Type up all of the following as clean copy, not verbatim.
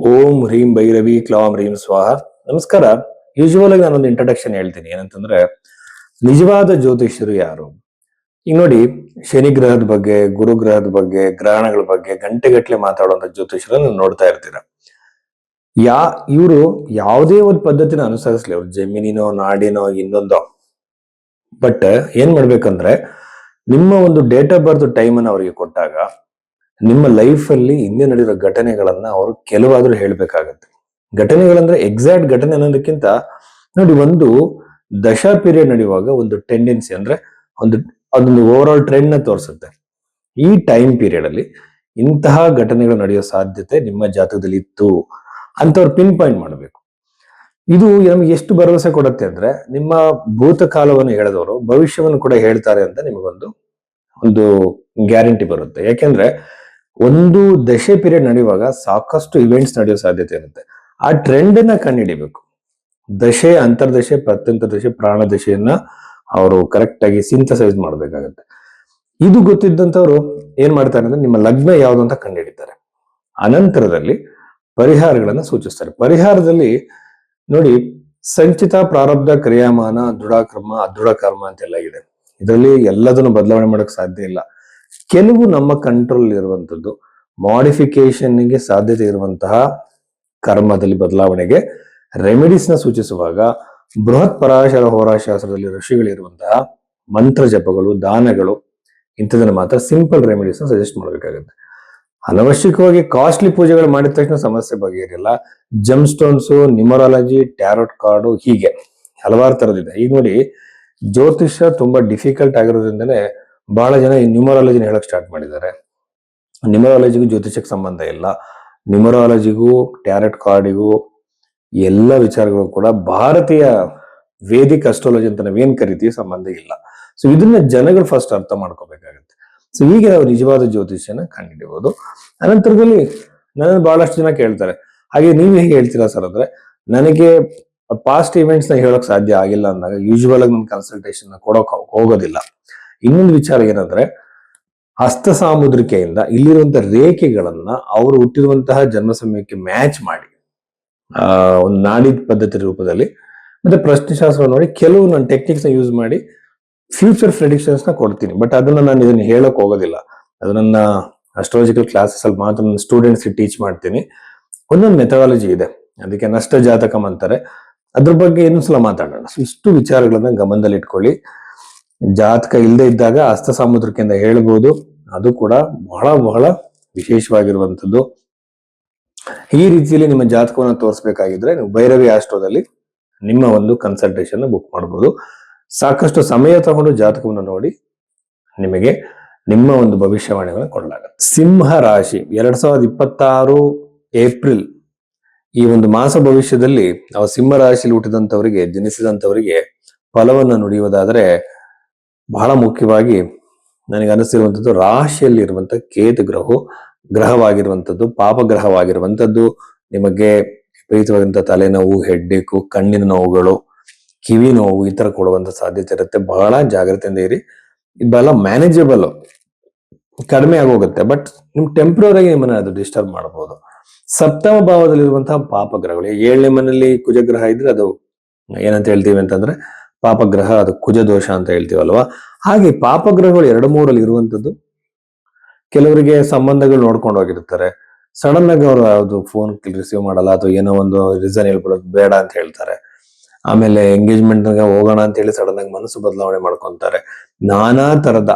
ಓಂ ಹ್ರೀಂ ಭೈರವಿ ಕ್ಲಾಂ ಹ್ರೀಂ ಸ್ವಾಹ. ನಮಸ್ಕಾರ. ಯೂಶುವಲ್ ಆಗಿ ನಾನೊಂದು ಇಂಟ್ರಡಕ್ಷನ್ ಹೇಳ್ತೀನಿ. ಏನಂತಂದ್ರೆ, ನಿಜವಾದ ಜ್ಯೋತಿಷ್ಯರು ಯಾರು? ಈಗ ನೋಡಿ, ಶನಿ ಗ್ರಹದ ಬಗ್ಗೆ, ಗುರು ಗ್ರಹದ ಬಗ್ಗೆ, ಗ್ರಹಣಗಳ ಬಗ್ಗೆ ಗಂಟೆಗಟ್ಟಲೆ ಮಾತಾಡುವಂತ ಜ್ಯೋತಿಷ್ಯರನ್ನು ನೋಡ್ತಾ ಇರ್ತೀರ. ಇವರು ಯಾವುದೇ ಒಂದು ಪದ್ಧತಿನ ಅನುಸರಿಸ್ಲಿ, ಅವ್ರು ಜಮೀನಿನೋ ನಾಡಿನೋ ಇನ್ನೊಂದೋ, ಬಟ್ ಏನ್ ಮಾಡ್ಬೇಕಂದ್ರೆ, ನಿಮ್ಮ ಒಂದು ಡೇಟ್ ಆಫ್ ಬರ್ತ್ ಟೈಮ್ ಅನ್ನು ಅವರಿಗೆ ಕೊಟ್ಟಾಗ ನಿಮ್ಮ ಲೈಫ್ ಅಲ್ಲಿ ಹಿಂದೆ ನಡೆದಿರೋ ಘಟನೆಗಳನ್ನ ಅವರು ಕೆಲವಾದ್ರೂ ಹೇಳ್ಬೇಕಾಗತ್ತೆ. ಘಟನೆಗಳಂದ್ರೆ ಎಕ್ಸಾಕ್ಟ್ ಘಟನೆ ಅನ್ನೋದಕ್ಕಿಂತ ನೋಡಿ, ಒಂದು ದಶಾ ಪೀರಿಯಡ್ ನಡೆಯುವಾಗ ಒಂದು ಟೆಂಡೆನ್ಸಿ ಅಂದ್ರೆ ಅದೊಂದು ಓವರ್ ಆಲ್ ಟ್ರೆಂಡ್ ನ ತೋರಿಸುತ್ತೆ. ಈ ಟೈಮ್ ಪೀರಿಯಡ್ ಅಲ್ಲಿ ಇಂತಹ ಘಟನೆಗಳು ನಡೆಯೋ ಸಾಧ್ಯತೆ ನಿಮ್ಮ ಜಾತಕದಲ್ಲಿ ಇತ್ತು ಅಂತ ಅವ್ರು ಪಿನ್ ಪಾಯಿಂಟ್ ಮಾಡಬೇಕು. ಇದು ನಮ್ಗೆ ಎಷ್ಟು ಭರವಸೆ ಕೊಡುತ್ತೆ ಅಂದ್ರೆ, ನಿಮ್ಮ ಭೂತಕಾಲವನ್ನು ಹೇಳಿದವರು ಭವಿಷ್ಯವನ್ನು ಕೂಡ ಹೇಳ್ತಾರೆ ಅಂತ ನಿಮಗೊಂದು ಗ್ಯಾರಂಟಿ ಬರುತ್ತೆ. ಯಾಕೆಂದ್ರೆ ಒಂದು ದಶೆ ಪೀರಿಯಡ್ ನಡೆಯುವಾಗ ಸಾಕಷ್ಟು ಇವೆಂಟ್ಸ್ ನಡೆಯೋ ಸಾಧ್ಯತೆ ಇರುತ್ತೆ. ಆ ಟ್ರೆಂಡ್ ನ ಕಂಡುಹಿಡಿಬೇಕು. ದಶೆ, ಅಂತರ್ದಶೆ, ಪ್ರತ್ಯಂತರ್ದಶೆ, ಪ್ರಾಣ ದಶೆಯನ್ನ ಅವರು ಕರೆಕ್ಟ್ ಆಗಿ ಸಿಂಥಸೈಸ್ ಮಾಡ್ಬೇಕಾಗತ್ತೆ. ಇದು ಗೊತ್ತಿದ್ದಂಥವ್ರು ಏನ್ ಮಾಡ್ತಾರೆ ಅಂದ್ರೆ, ನಿಮ್ಮ ಲಗ್ನ ಯಾವುದು ಅಂತ ಕಂಡುಹಿಡಿತಾರೆ. ಅನಂತರದಲ್ಲಿ ಪರಿಹಾರಗಳನ್ನ ಸೂಚಿಸ್ತಾರೆ. ಪರಿಹಾರದಲ್ಲಿ ನೋಡಿ, ಸಂಚಿತ, ಪ್ರಾರಬ್ಧ, ಕ್ರಿಯಾಮಾನ, ದೃಢಕರ್ಮ, ಅದೃಢ ಕರ್ಮ ಅಂತೆಲ್ಲ ಇದೆ. ಇದರಲ್ಲಿ ಎಲ್ಲದನ್ನು ಬದಲಾವಣೆ ಮಾಡಕ್ ಸಾಧ್ಯ ಇಲ್ಲ. ಕೆಲವು ನಮ್ಮ ಕಂಟ್ರೋಲ್ ಇರುವಂತದ್ದು, ಮಾಡಿಫಿಕೇಶನ್ಗೆ ಸಾಧ್ಯತೆ ಇರುವಂತಹ ಕರ್ಮದಲ್ಲಿ ಬದಲಾವಣೆಗೆ ರೆಮಿಡೀಸ್ ನ ಸೂಚಿಸುವಾಗ ಬೃಹತ್ ಪರಾಶರ ಹೋರಾಶಾಸ್ತ್ರದಲ್ಲಿ ಋಷಿಗಳಿರುವಂತಹ ಮಂತ್ರ ಜಪಗಳು, ದಾನಗಳು, ಇಂಥದನ್ನ ಮಾತ್ರ ಸಿಂಪಲ್ ರೆಮಿಡೀಸ್ ನ ಸಜೆಸ್ಟ್ ಮಾಡಬೇಕಾಗುತ್ತೆ. ಅನವಶ್ಯಕವಾಗಿ ಕಾಸ್ಟ್ಲಿ ಪೂಜೆಗಳು ಮಾಡಿದ ತಕ್ಷಣ ಸಮಸ್ಯೆ ಬಗೆಹರಿಲ್ಲ. ಜಮ್ ಸ್ಟೋನ್ಸ್, ನ್ಯೂಮರಾಲಜಿ, ಟ್ಯಾರೋಟ್ ಕಾರ್ಡು, ಹೀಗೆ ಹಲವಾರು ತರದಿದೆ. ಈಗ ನೋಡಿ, ಜ್ಯೋತಿಷ್ಯ ತುಂಬಾ ಡಿಫಿಕಲ್ಟ್ ಆಗಿರೋದ್ರಿಂದನೇ ಬಹಳ ಜನ ಈ ನ್ಯೂಮರಾಲಜಿನ ಹೇಳಕ್ ಸ್ಟಾರ್ಟ್ ಮಾಡಿದ್ದಾರೆ. ನ್ಯೂಮರಾಲಜಿಗೂ ಜ್ಯೋತಿಷಕ್ಕೆ ಸಂಬಂಧ ಇಲ್ಲ. ನ್ಯೂಮರಾಲಜಿಗೂ ಟ್ಯಾರೆಟ್ ಕಾರ್ಡಿಗೂ ಎಲ್ಲ ವಿಚಾರಗಳು ಕೂಡ ಭಾರತೀಯ ವೇದಿಕ್ ಅಸ್ಟ್ರಾಲಜಿ ಅಂತ ನಾವೇನ್ ಕರಿತೀವಿ ಸಂಬಂಧ ಇಲ್ಲ. ಸೊ ಇದನ್ನ ಜನಗಳು ಫಸ್ಟ್ ಅರ್ಥ ಮಾಡ್ಕೋಬೇಕಾಗತ್ತೆ. ಸೊ ಹೀಗೆ ನಾವು ನಿಜವಾದ ಜ್ಯೋತಿಷ್ಯನ ಕಂಡುಹಿಡಿಬಹುದು. ಅನಂತರದಲ್ಲಿ ನನ್ನ ಬಹಳಷ್ಟು ಜನ ಕೇಳ್ತಾರೆ, ಹಾಗೆ ನೀವು ಹೇಗೆ ಹೇಳ್ತೀರಾ ಸರ್ ಅಂದ್ರೆ, ನನಗೆ ಪಾಸ್ಟ್ ಇವೆಂಟ್ಸ್ ನ ಹೇಳಕ್ ಸಾಧ್ಯ ಆಗಿಲ್ಲ ಅಂದಾಗ ಯೂಶುವಲ್ ಆಗಿ ನನ್ನ ಕನ್ಸಲ್ಟೇಷನ್ ಕೊಡೋಕ್ ಹೋಗೋದಿಲ್ಲ. ಇನ್ನೊಂದು ವಿಚಾರ ಏನಂದ್ರೆ, ಹಸ್ತ ಸಾಮುದ್ರಿಕೆಯಿಂದ ಇಲ್ಲಿರುವಂತಹ ರೇಖೆಗಳನ್ನ ಅವರು ಹುಟ್ಟಿರುವಂತಹ ಜನ್ಮ ಸಮಯಕ್ಕೆ ಮ್ಯಾಚ್ ಮಾಡಿ ಒಂದು ನಾಡಿ ಪದ್ಧತಿ ರೂಪದಲ್ಲಿ ಮತ್ತೆ ಪ್ರಶ್ನೆಶಾಸ್ತ್ರ ನೋಡಿ ಕೆಲವು ನಾನು ಟೆಕ್ನಿಕ್ಸ್ ನ ಯೂಸ್ ಮಾಡಿ ಫ್ಯೂಚರ್ ಪ್ರೆಡಿಕ್ಷನ್ಸ್ ನ ಕೊಡ್ತೀನಿ. ಬಟ್ ಅದನ್ನ ನಾನು ಇದನ್ನ ಹೇಳಕ್ ಹೋಗೋದಿಲ್ಲ. ಅದು ನನ್ನ ಅಸ್ಟ್ರಾಲಜಿಕಲ್ ಕ್ಲಾಸಸ್ ಅಲ್ಲಿ ಮಾತ್ರ ನನ್ನ ಸ್ಟೂಡೆಂಟ್ಸ್ ಟೀಚ್ ಮಾಡ್ತೀನಿ. ಒಂದೊಂದು ಮೆಥಡಾಲಜಿ ಇದೆ, ಅದಕ್ಕೆ ನಷ್ಟ ಜಾತಕಂ ಅಂತಾರೆ. ಅದ್ರ ಬಗ್ಗೆ ಇನ್ನೊಂದ್ಸಲ ಮಾತಾಡೋಣ. ಇಷ್ಟು ವಿಚಾರಗಳನ್ನ ಗಮನದಲ್ಲಿ ಇಟ್ಕೊಳ್ಳಿ. ಜಾತಕ ಇಲ್ಲದೆ ಇದ್ದಾಗ ಹಸ್ತ ಸಾಮುದ್ರಿಕೆಯಿಂದ ಹೇಳ್ಬೋದು, ಅದು ಕೂಡ ಬಹಳ ಬಹಳ ವಿಶೇಷವಾಗಿರುವಂತದ್ದು. ಈ ರೀತಿಯಲ್ಲಿ ನಿಮ್ಮ ಜಾತಕವನ್ನು ತೋರಿಸಬೇಕಾಗಿದ್ರೆ ನೀವು ಭೈರವಿ ಆಸ್ಟ್ರೋದಲ್ಲಿ ನಿಮ್ಮ ಒಂದು ಕನ್ಸಲ್ಟೇಷನ್ ಬುಕ್ ಮಾಡಬಹುದು. ಸಾಕಷ್ಟು ಸಮಯ ತಗೊಂಡು ಜಾತಕವನ್ನು ನೋಡಿ ನಿಮಗೆ ನಿಮ್ಮ ಒಂದು ಭವಿಷ್ಯವಾಣಿಗಳನ್ನು ಕೊಡಲಾಗುತ್ತೆ. ಸಿಂಹ ರಾಶಿ 2026 ಏಪ್ರಿಲ್ ಈ ಒಂದು ಮಾಸ ಭವಿಷ್ಯದಲ್ಲಿ ನಾವು ಸಿಂಹ ರಾಶಿಯಲ್ಲಿ ಹುಟ್ಟಿದಂತವರಿಗೆ, ಜನಿಸಿದಂತವರಿಗೆ ಫಲವನ್ನು ನುಡಿಯುವುದಾದರೆ, ಬಹಳ ಮುಖ್ಯವಾಗಿ ನನಗೆ ಅನಿಸ್ತಿರುವಂತದ್ದು, ರಾಶಿಯಲ್ಲಿ ಇರುವಂತಹ ಕೇತು ಗ್ರಹವಾಗಿರುವಂತದ್ದು, ಪಾಪಗ್ರಹವಾಗಿರುವಂತದ್ದು ನಿಮಗೆ ವಿಪರೀತವಾದಂತಹ ತಲೆನೋವು, ಹೆಡ್ಡೇಕು, ಕಣ್ಣಿನ ನೋವುಗಳು, ಕಿವಿ ನೋವು ಈ ತರ ಕೊಡುವಂತ ಸಾಧ್ಯತೆ ಇರುತ್ತೆ. ಬಹಳ ಜಾಗ್ರತೆಯಿಂದ ಇರಿ. ಇದೆಲ್ಲ ಮ್ಯಾನೇಜಬಲ್, ಕಡಿಮೆ ಆಗೋಗುತ್ತೆ. ಬಟ್ ನಿಮ್ ಟೆಂಪ್ರರಿ ನಿಮ್ಮನ್ನ ಅದು ಡಿಸ್ಟರ್ಬ್ ಮಾಡಬಹುದು. ಸಪ್ತಮ ಭಾವದಲ್ಲಿರುವಂತಹ ಪಾಪಗ್ರಹಗಳು, 7ನೇ ಮನೆಯಲ್ಲಿ ಕುಜಗ್ರಹ ಇದ್ರೆ ಅದು ಏನಂತ ಹೇಳ್ತೀವಿ ಅಂತಂದ್ರೆ ಪಾಪಗ್ರಹ, ಅದು ಕುಜ ದೋಷ ಅಂತ ಹೇಳ್ತೀವಲ್ವಾ. ಹಾಗೆ ಪಾಪಗ್ರಹಗಳು 2-3 ಇರುವಂತದ್ದು ಕೆಲವರಿಗೆ ಸಂಬಂಧಗಳು ನೋಡ್ಕೊಂಡು ಹೋಗಿರ್ತಾರೆ. ಸಡನ್ ಆಗಿ ಅವರು ಯಾವ್ದು ಫೋನ್ ರಿಸೀವ್ ಮಾಡಲ್ಲ, ಅಥವಾ ಏನೋ ಒಂದು ರೀಸನ್ ಹೇಳ್ಬಿಡೋದು ಬೇಡ ಅಂತ ಹೇಳ್ತಾರೆ. ಆಮೇಲೆ ಎಂಗೇಜ್ಮೆಂಟ್ ಹೋಗೋಣ ಅಂತ ಹೇಳಿ ಸಡನ್ ಆಗಿ ಮನಸ್ಸು ಬದಲಾವಣೆ ಮಾಡ್ಕೊಂತಾರೆ. ನಾನಾ ತರದ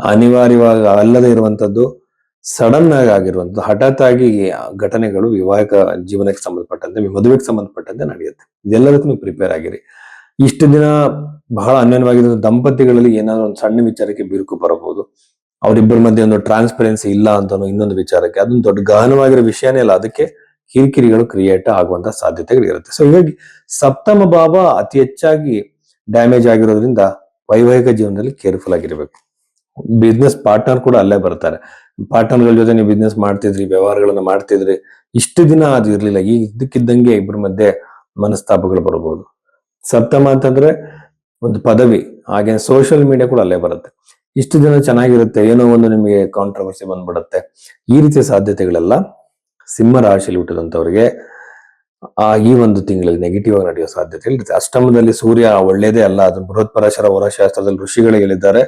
ಅನಿವಾರ್ಯವಾಗಿ ಅಲ್ಲದೆ ಇರುವಂತದ್ದು, ಸಡನ್ ಆಗಿ ಆಗಿರುವಂತದ್ದು, ಹಠಾತ್ ಆಗಿ ಘಟನೆಗಳು ವಿವಾಹಿಕ ಜೀವನಕ್ಕೆ ಸಂಬಂಧಪಟ್ಟಂತೆ, ಮದುವೆಗೆ ಸಂಬಂಧಪಟ್ಟಂತೆ ನಡೆಯುತ್ತೆ. ಇದೆಲ್ಲದಕ್ಕೂ ನೀವು ಪ್ರಿಪೇರ್ ಆಗಿರಿ. ಇಷ್ಟು ದಿನ ಬಹಳ ಅನ್ಯೋನ್ಯವಾಗಿದ್ದ ದಂಪತಿಗಳಲ್ಲಿ ಏನಾದ್ರು ಒಂದು ಸಣ್ಣ ವಿಚಾರಕ್ಕೆ ಬಿರುಕು ಬರಬಹುದು. ಅವರಿಬ್ಬರ ಮಧ್ಯೆ ಒಂದು ಟ್ರಾನ್ಸ್ಪರೆನ್ಸಿ ಇಲ್ಲ ಅಂತ ಇನ್ನೊಂದು ವಿಚಾರಕ್ಕೆ, ಅದೊಂದು ದೊಡ್ಡ ಗಹನವಾಗಿರೋ ವಿಷಯನೇ ಅಲ್ಲ, ಅದಕ್ಕೆ ಕಿರಿಕಿರಿಗಳು ಕ್ರಿಯೇಟ್ ಆಗುವಂತ ಸಾಧ್ಯತೆಗಳು ಇರುತ್ತೆ. ಸೊ ಹೀಗಾಗಿ ಸಪ್ತಮ ಭಾವ ಅತಿ ಹೆಚ್ಚಾಗಿ ಡ್ಯಾಮೇಜ್ ಆಗಿರೋದ್ರಿಂದ ವೈವಾಹಿಕ ಜೀವನದಲ್ಲಿ ಕೇರ್ಫುಲ್ ಆಗಿರ್ಬೇಕು. ಬಿಸ್ನೆಸ್ ಪಾರ್ಟ್ನರ್ ಕೂಡ ಅಲ್ಲೇ ಬರ್ತಾರೆ. ಪಾರ್ಟ್ನರ್ಗಳ ಜೊತೆ ನೀವು ಬಿಸ್ನೆಸ್ ಮಾಡ್ತಿದ್ರಿ, ವ್ಯವಹಾರಗಳನ್ನ ಮಾಡ್ತಿದ್ರಿ, ಇಷ್ಟು ದಿನ ಅದು ಇರ್ಲಿಲ್ಲ, ಈಗ ಇದ್ದಕ್ಕಿದ್ದಂಗೆ ಇಬ್ಬರ ಮಧ್ಯೆ ಮನಸ್ತಾಪಗಳು ಬರಬಹುದು. ಸಪ್ತಮ ಅಂತಂದ್ರೆ ಒಂದು ಪದವಿ, ಹಾಗೆ ಸೋಷಿಯಲ್ ಮೀಡಿಯಾ ಕೂಡ ಅಲ್ಲೇ ಬರುತ್ತೆ. ಇಷ್ಟು ದಿನ ಚೆನ್ನಾಗಿರುತ್ತೆ, ಏನೋ ಒಂದು ನಿಮಗೆ ಕಾಂಟ್ರವರ್ಸಿ ಬಂದ್ಬಿಡುತ್ತೆ. ಈ ರೀತಿಯ ಸಾಧ್ಯತೆಗಳೆಲ್ಲ ಸಿಂಹ ರಾಶಿಯಲ್ಲಿ ಹುಟ್ಟಿದಂತವರಿಗೆ ಈ ಒಂದು ತಿಂಗಳಲ್ಲಿ ನೆಗೆಟಿವ್ ಆಗಿ ನಡೆಯುವ ಸಾಧ್ಯತೆ ಇರುತ್ತೆ. ಅಷ್ಟಮದಲ್ಲಿ ಸೂರ್ಯ ಒಳ್ಳೇದೇ ಅಲ್ಲ, ಅದು ಬೃಹತ್ಪರಾಶರ ಹೊರಶಾಸ್ತ್ರದಲ್ಲಿ ಋಷಿಗಳು ಹೇಳಿದ್ದಾರೆ.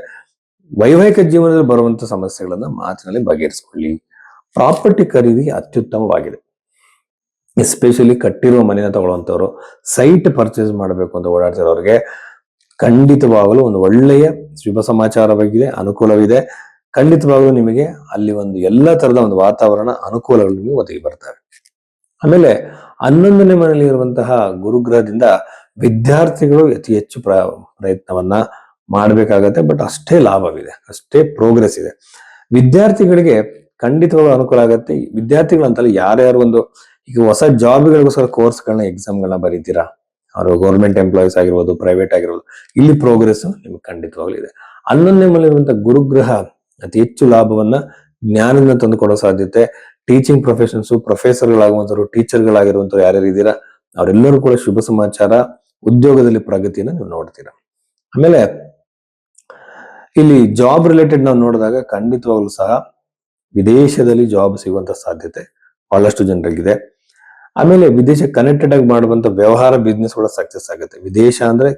ವೈವಾಹಿಕ ಜೀವನದಲ್ಲಿ ಬರುವಂತ ಸಮಸ್ಯೆಗಳನ್ನ ಮಾತಿನಲ್ಲಿ ಬಗೆಹರಿಸಿಕೊಳ್ಳಿ. ಪ್ರಾಪರ್ಟಿ ಖರೀದಿ ಅತ್ಯುತ್ತಮವಾಗಿದೆ. ಎಸ್ಪೆಷಲಿ ಕಟ್ಟಿರುವ ಮನೆಯ ತಗೊಳ್ಳುವಂತವ್ರು, ಸೈಟ್ ಪರ್ಚೇಸ್ ಮಾಡಬೇಕು ಅಂತ ಓಡಾಡ್ತಿರೋರಿಗೆ ಖಂಡಿತವಾಗಲೂ ಒಂದು ಒಳ್ಳೆಯ ಶುಭ ಸಮಾಚಾರವಾಗಿದೆ, ಅನುಕೂಲವಿದೆ. ಖಂಡಿತವಾಗಲೂ ನಿಮಗೆ ಅಲ್ಲಿ ಒಂದು ಎಲ್ಲ ತರದ ಒಂದು ವಾತಾವರಣ ಅನುಕೂಲಗಳು ನಿಮಗೆ ಒದಗಿ ಬರ್ತವೆ. ಆಮೇಲೆ 11ನೇ ಮನೆಯಲ್ಲಿ ಇರುವಂತಹ ಗುರುಗ್ರಹದಿಂದ ವಿದ್ಯಾರ್ಥಿಗಳು ಅತಿ ಹೆಚ್ಚು ಪ್ರಯತ್ನವನ್ನ ಮಾಡಬೇಕಾಗತ್ತೆ. ಬಟ್ ಅಷ್ಟೇ ಲಾಭವಿದೆ, ಅಷ್ಟೇ ಪ್ರೋಗ್ರೆಸ್ ಇದೆ. ವಿದ್ಯಾರ್ಥಿಗಳಿಗೆ ಖಂಡಿತವಾಗ್ಲೂ ಅನುಕೂಲ ಆಗುತ್ತೆ. ವಿದ್ಯಾರ್ಥಿಗಳು ಅಂತಲ್ಲ, ಯಾರ್ಯಾರು ಒಂದು ಈಗ ಹೊಸ ಜಾಬ್ಗಳಿಗೋಸ್ಕರ ಕೋರ್ಸ್ಗಳನ್ನ ಎಕ್ಸಾಮ್ಗಳನ್ನ ಬರೀತೀರಾ, ಅವರು ಗೌರ್ಮೆಂಟ್ ಎಂಪ್ಲಾಯೀಸ್ ಆಗಿರ್ಬೋದು, ಪ್ರೈವೇಟ್ ಆಗಿರ್ಬೋದು, ಇಲ್ಲಿ ಪ್ರೋಗ್ರೆಸ್ ನಿಮ್ಗೆ ಖಂಡಿತವಾಗ್ಲೂ ಇದೆ. 11ನೇ ಮನೆಯಲ್ಲಿರುವಂತಹ ಗುರುಗ್ರಹ ಅತಿ ಹೆಚ್ಚು ಲಾಭವನ್ನ, ಜ್ಞಾನದಿಂದ ತಂದು ಕೊಡೋ ಸಾಧ್ಯತೆ. ಟೀಚಿಂಗ್ ಪ್ರೊಫೆಷನ್ಸ್, ಪ್ರೊಫೆಸರ್ಗಳಾಗುವಂತವ್ರು, ಟೀಚರ್ಗಳಾಗಿರುವಂತವ್ರು ಯಾರ್ಯಾರು ಇದ್ದೀರಾ ಅವರೆಲ್ಲರೂ ಕೂಡ ಶುಭ ಸಮಾಚಾರ, ಉದ್ಯೋಗದಲ್ಲಿ ಪ್ರಗತಿಯನ್ನು ನೀವು ನೋಡ್ತೀರಾ. ಆಮೇಲೆ ಇಲ್ಲಿ ಜಾಬ್ ರಿಲೇಟೆಡ್ ನಾವು ನೋಡಿದಾಗ ಖಂಡಿತವಾಗ್ಲೂ ಸಹ ವಿದೇಶದಲ್ಲಿ ಜಾಬ್ ಸಿಗುವಂತ ಸಾಧ್ಯತೆ ಬಹಳಷ್ಟು ಜನರಿಗಿದೆ. ಆಮೇಲೆ ವಿದೇಶ ಕನೆಕ್ಟೆಡ್ ಆಗಿ ಮಾಡುವಂತ ವ್ಯವಹಾರ ಬಿಸ್ನೆಸ್ ಕೂಡ ಸಕ್ಸಸ್ ಆಗುತ್ತೆ. ವಿದೇಶ ಅಂದ್ರೆ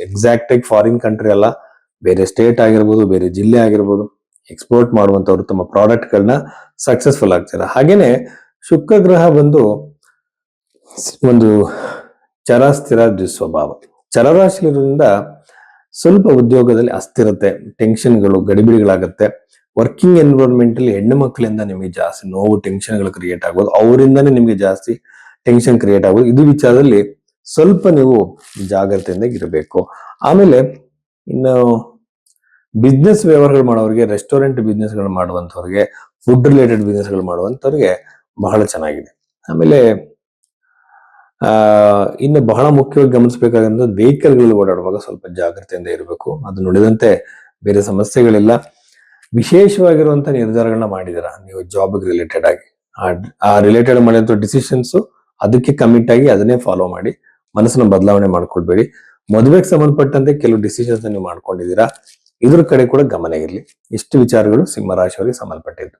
ಎಕ್ಸಾಕ್ಟ್ ಆಗಿ ಫಾರಿನ್ ಕಂಟ್ರಿ ಅಲ್ಲ, ಬೇರೆ ಸ್ಟೇಟ್ ಆಗಿರ್ಬೋದು, ಬೇರೆ ಜಿಲ್ಲೆ ಆಗಿರ್ಬೋದು, ಎಕ್ಸ್ಪೋರ್ಟ್ ಮಾಡುವಂತವ್ರು ತಮ್ಮ ಪ್ರಾಡಕ್ಟ್ ಗಳನ್ನ ಸಕ್ಸಸ್ಫುಲ್ ಆಗ್ತಾರೆ. ಹಾಗೇನೆ ಶುಕ್ರ ಗ್ರಹ ಬಂದು ಒಂದು ಚರ ಸ್ಥಿರ ದುಸ್ವಭಾವ, ಚರರಾಶಿಯಿಂದ ಸ್ವಲ್ಪ ಉದ್ಯೋಗದಲ್ಲಿ ಅಸ್ಥಿರತೆ, ಟೆನ್ಷನ್ಗಳು, ಗಡಿಬಿಡಿಗಳಾಗತ್ತೆ. ವರ್ಕಿಂಗ್ ಎನ್ವಿರಾನ್ಮೆಂಟ್ ಅಲ್ಲಿ ಹೆಣ್ಣು ಮಕ್ಕಳಿಂದ ನಿಮಗೆ ಜಾಸ್ತಿ ನೋವು, ಟೆನ್ಷನ್ಗಳು ಕ್ರಿಯೇಟ್ ಆಗ್ಬೋದು, ಅವರಿಂದಾನೇ ನಿಮಗೆ ಜಾಸ್ತಿ ಟೆನ್ಷನ್ ಕ್ರಿಯೇಟ್ ಆಗ್ಬೋದು. ಇದು ವಿಚಾರದಲ್ಲಿ ಸ್ವಲ್ಪ ನೀವು ಜಾಗ್ರತೆಯಿಂದ ಇರಬೇಕು. ಆಮೇಲೆ ಇನ್ನು ಬಿಸ್ನೆಸ್ ವ್ಯವಹಾರಗಳು ಮಾಡೋರಿಗೆ, ರೆಸ್ಟೋರೆಂಟ್ ಬಿಸ್ನೆಸ್ ಗಳು ಮಾಡುವಂತವ್ರಿಗೆ, ಫುಡ್ ರಿಲೇಟೆಡ್ ಬಿಸ್ನೆಸ್ ಗಳು ಮಾಡುವಂತವ್ರಿಗೆ ಬಹಳ ಚೆನ್ನಾಗಿದೆ. ಆಮೇಲೆ ಇನ್ನು ಬಹಳ ಮುಖ್ಯವಾಗಿ ಗಮನಿಸಬೇಕಾದಂತ ವೆಹಿಕಲ್ಗಳು ಓಡಾಡುವಾಗ ಸ್ವಲ್ಪ ಜಾಗ್ರತೆಯಿಂದ ಇರಬೇಕು. ಅದು ನುಡಿದಂತೆ ಬೇರೆ ಸಮಸ್ಯೆಗಳಿಲ್ಲ. ವಿಶೇಷವಾಗಿರುವಂತಹ ನಿರ್ಧಾರಗಳನ್ನ ಮಾಡಿದಿರಾ ನೀವು ಜಾಬ್ ರಿಲೇಟೆಡ್ ಆಗಿ, ಆ ರಿಲೇಟೆಡ್ ಮಾಡಿದಂತ ಡಿಸಿಷನ್ಸ್ ಅದಕ್ಕೆ ಕಮಿಟ್ ಆಗಿ ಅದನ್ನೇ ಫಾಲೋ ಮಾಡಿ, ಮನಸ್ಸನ್ನ ಬದಲಾವಣೆ ಮಾಡ್ಕೊಳ್ಬೇಡಿ. ಮದುವೆಗೆ ಸಂಬಂಧಪಟ್ಟಂತೆ ಕೆಲವು ಡಿಸಿಷನ್ಸ್ ನೀವು ಮಾಡ್ಕೊಂಡಿದ್ದೀರಾ, ಇದ್ರ ಕಡೆ ಕೂಡ ಗಮನ ಇರಲಿ. ಇಷ್ಟು ವಿಚಾರಗಳು ಸಿಂಹರಾಶಿಯವರಿಗೆ ಸಂಬಂಧಪಟ್ಟಿದ್ದು.